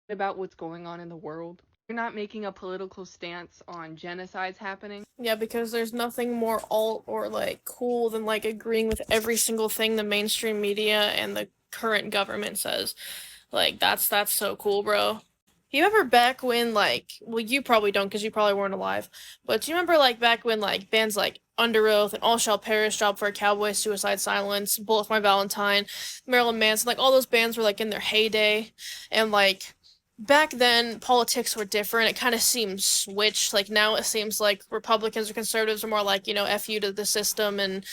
about what's going on in the world. You're not making a political stance on genocides happening. Yeah, because there's nothing more alt or like cool than like agreeing with every single thing the mainstream media and the current government says. Like that's so cool, bro. You remember back when like, well, you probably don't because you probably weren't alive, but do you remember like back when like bands like Under Oath and All Shall Perish, Job for a Cowboy, Suicide Silence, Bullet for My Valentine, Marilyn Manson, like all those bands were like in their heyday, and like back then politics were different. It kind of seems switched. Like now it seems like Republicans or conservatives are more like, F you to the system and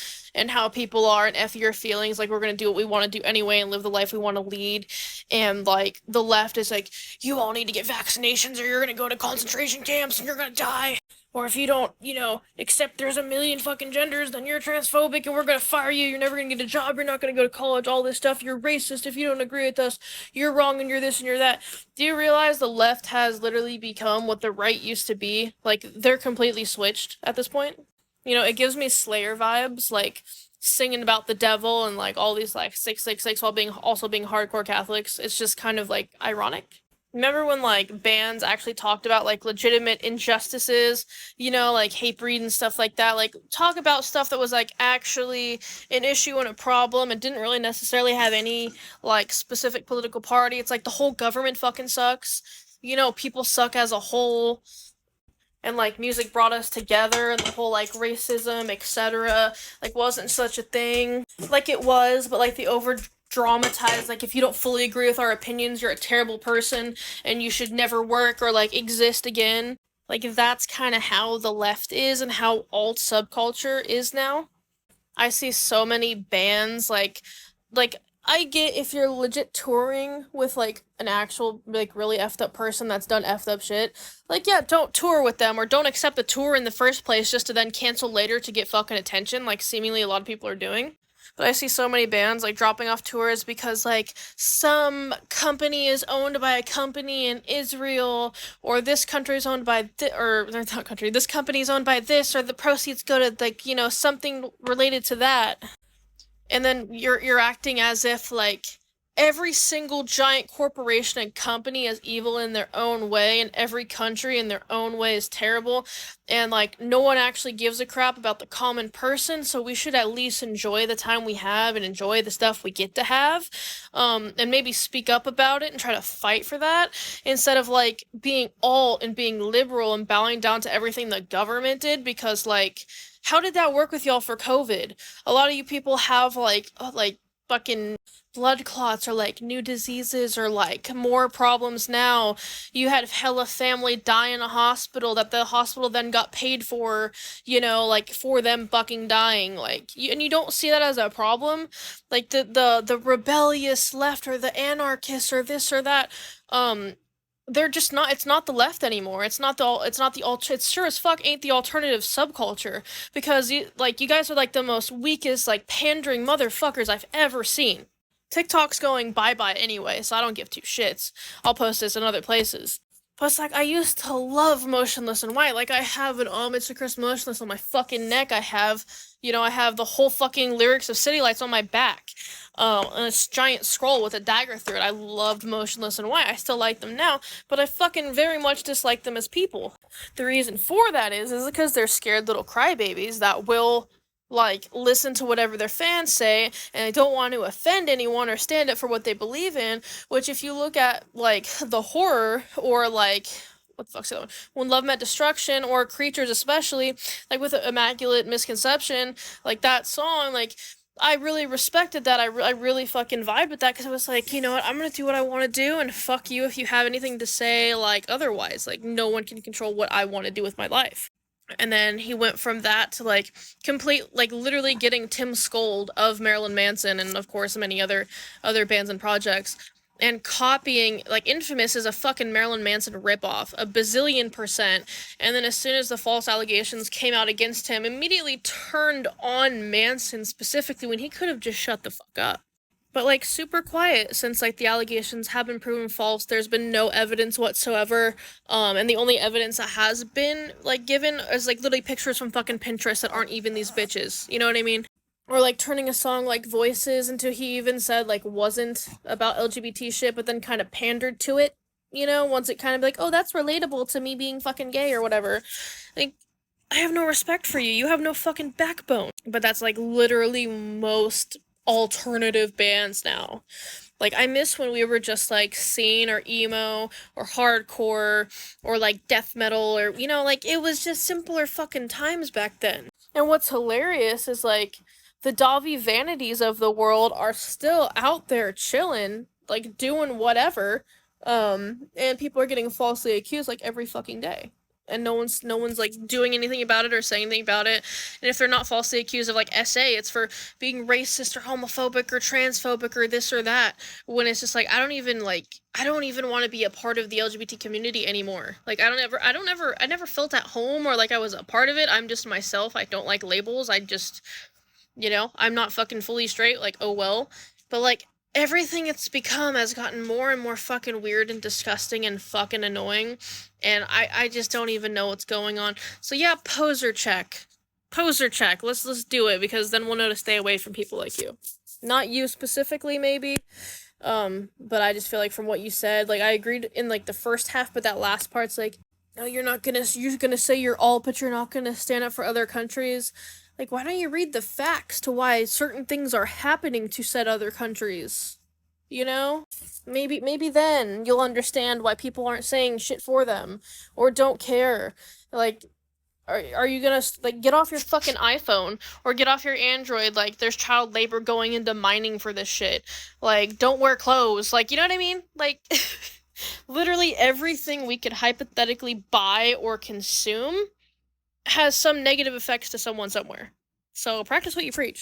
how people are, and F your feelings, like we're gonna do what we want to do anyway and live the life we want to lead. And like the left is like, you all need to get vaccinations or you're gonna go to concentration camps and you're gonna die. Or if you don't, accept there's a million fucking genders, then you're transphobic and we're gonna fire you. You're never gonna get a job. You're not gonna go to college. All this stuff. You're racist if you don't agree with us. You're wrong and you're this and you're that. Do you realize the left has literally become what the right used to be? Like, they're completely switched at this point. It gives me Slayer vibes, like singing about the devil and like all these like 666 while being hardcore Catholics. It's just kind of like ironic. Remember when like bands actually talked about like legitimate injustices, like hate breed and stuff like that, like talk about stuff that was like actually an issue and a problem and didn't really necessarily have any like specific political party. It's like the whole government fucking sucks. People suck as a whole, and like music brought us together, and the whole like racism, etc., like wasn't such a thing. Like it was, but like the over dramatized, like if you don't fully agree with our opinions, you're a terrible person and you should never work or like exist again. Like that's kind of how the left is and how alt subculture is now. I see so many bands like I get if you're legit touring with like an actual like really effed up person that's done effed up shit. Like yeah, don't tour with them or don't accept the tour in the first place just to then cancel later to get fucking attention, like seemingly a lot of people are doing. But I see so many bands like dropping off tours because like some company is owned by a company in Israel, or this country is owned by or not country, this company is owned by this, or the proceeds go to like, something related to that. And then you're acting as if like every single giant corporation and company is evil in their own way, and every country in their own way is terrible, and like no one actually gives a crap about the common person, so we should at least enjoy the time we have and enjoy the stuff we get to have, and maybe speak up about it and try to fight for that instead of like being alt and being liberal and bowing down to everything the government did. Because like how did that work with y'all for COVID? A lot of you people have like fucking blood clots or like new diseases or like more problems now. You had hella family die in a hospital that the hospital then got paid for, like for them fucking dying. Like and you don't see that as a problem. Like the rebellious left or the anarchists or this or that. They're just not, it's not the left anymore. It's sure as fuck ain't the alternative subculture, because you guys are like the most weakest like pandering motherfuckers I've ever seen. TikTok's going bye-bye anyway, so I don't give two shits. I'll post this in other places. But it's like, I used to love Motionless in White. Like, I have an homage to Chris Motionless on my fucking neck. I have the whole fucking lyrics of City Lights on my back. And this giant scroll with a dagger through it. I loved Motionless in White. I still like them now, but I fucking very much dislike them as people. The reason for that is because they're scared little crybabies that will like listen to whatever their fans say, and they don't want to offend anyone or stand up for what they believe in. Which if you look at like the horror, or like what the fuck's the other one, When Love Met Destruction, or Creatures especially, like with Immaculate Misconception, like that song, like I really respected that. I really fucking vibed with that, because it was like, you know what, I'm gonna do what I want to do, and fuck you if you have anything to say like otherwise. Like no one can control what I want to do with my life. And then he went from that to like complete, like literally getting Tim Scold of Marilyn Manson and of course many other bands and projects, and copying, like Infamous is a fucking Marilyn Manson ripoff, a bazillion percent. And then as soon as the false allegations came out against him, immediately turned on Manson specifically when he could have just shut the fuck up. But like super quiet since like the allegations have been proven false. There's been no evidence whatsoever. And the only evidence that has been like given is like literally pictures from fucking Pinterest that aren't even these bitches. You know what I mean? Or like turning a song like Voices into, he even said like wasn't about LGBT shit, but then kind of pandered to it. you know, wants it kind of like, oh, that's relatable to me being fucking gay or whatever. Like, I have no respect for you. You have no fucking backbone. But that's like literally most alternative bands now. Like, I miss when we were just like scene or emo or hardcore or like death metal or, you know, like it was just simpler fucking times back then. And what's hilarious is like the Davi Vanities of the world are still out there chilling, like doing whatever. And people are getting falsely accused like every fucking day. And no one's like doing anything about it or saying anything about it. And if they're not falsely accused of like SA, it's for being racist or homophobic or transphobic or this or that. When it's just like I don't even want to be a part of the LGBT community anymore. Like I never felt at home or like I was a part of it. I'm just myself. I don't like labels. I just, you know, I'm not fucking fully straight, like, oh well. But like everything it's become has gotten more and more fucking weird and disgusting and fucking annoying. And I just don't even know what's going on. So yeah, poser check. Poser check. Let's do it, because then we'll know to stay away from people like you. Not you specifically, maybe. But I just feel like from what you said, like I agreed in like the first half, but that last part's like, no, you're gonna say you're all, but you're not gonna stand up for other countries. Like, why don't you read the facts to why certain things are happening to said other countries? You know? Maybe then you'll understand why people aren't saying shit for them or don't care. Like, are you gonna like get off your fucking iPhone or get off your Android? Like, there's child labor going into mining for this shit. Like, don't wear clothes. Like, you know what I mean? Like, literally everything we could hypothetically buy or consume has some negative effects to someone somewhere. So practice what you preach.